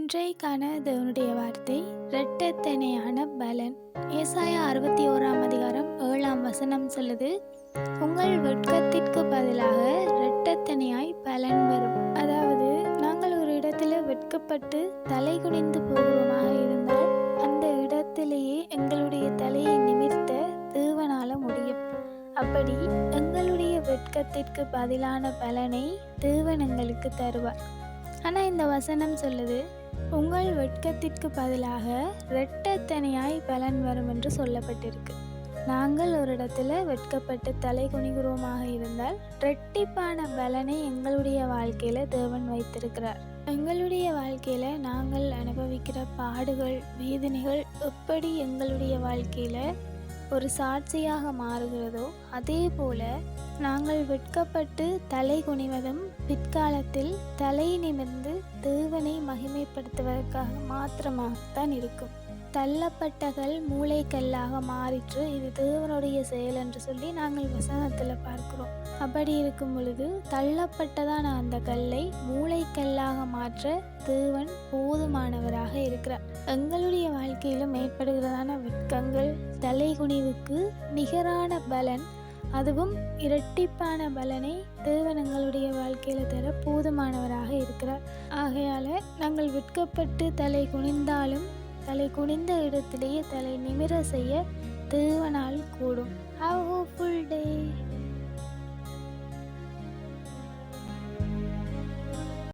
இன்றைக்கான தேவனுடைய வார்த்தை இரட்டத்தனையான பலன். ஏசாயா 61 அதிகாரம் 7 சொல்லுது, உங்கள் வெட்கத்திற்கு பதிலாக இரட்டத்தனையாய் பலன் வரும். அதாவது, நாங்கள் ஒரு இடத்துல வெட்கப்பட்டு தலை குனிந்து போகிறோமாக இருந்தால் அந்த இடத்திலேயே எங்களுடைய தலையை நிமிர்த்த தேவனால முடியும். அப்படி எங்களுடைய வெட்கத்திற்கு பதிலான பலனை தேவன் எங்களுக்கு தருவார். ஆனால் இந்த வசனம் சொல்லுது, உங்கள் வெட்கத்திற்கு பதிலாக இரட்டத்தனையாய் பலன் வரும் என்று சொல்லப்பட்டிருக்கு. நாங்கள் ஒரு இடத்துல வெட்கப்பட்டு தலை குனிகிறோமாக இருந்தால் இரட்டிப்பான பலனை எங்களுடைய வாழ்க்கையில தேவன் வைத்திருக்கிறார். எங்களுடைய வாழ்க்கையில நாங்கள் அனுபவிக்கிற பாடுகள், வேதனைகள் எப்படி எங்களுடைய வாழ்க்கையில ஒரு சாட்சியாக மாறுகிறதோ, அதே போல நாங்கள் வெட்கப்பட்டு தலை குனிவதும் பிற்காலத்தில் தலை நிமிர்ந்து தேவனை மகிமைப்படுத்துவதற்காக மாத்திரமாகத்தான் இருக்கும். தள்ளப்பட்டகள் மூளைக்கல்லாக மாறிற்று, இது தேவனுடைய செயல் என்று சொல்லி நாங்கள் வசனத்தில் பார்க்கிறோம். அப்படி இருக்கும் பொழுது தள்ளப்பட்டதான அந்த கல்லை மூளைக்கல்லாக மாற்ற தேவன் போதுமானவராக இருக்கிறார். எங்களுடைய வாழ்க்கையிலும் ஏற்படுகிறதான வெட்கங்கள், தலை குனிவுக்கு நிகரான பலன், அதுவும் இரட்டிப்பான பலனை தேவன் எங்களுடைய வாழ்க்கையில தர போதுமானவராக இருக்கிறார். ஆகையால நாங்கள் வெட்கப்பட்டு தலை குனிந்தாலும் தலை குனிந்த இடத்திலேயே தலை நிமிர செய்ய தேவனால் கூடும். Have a hopeful day.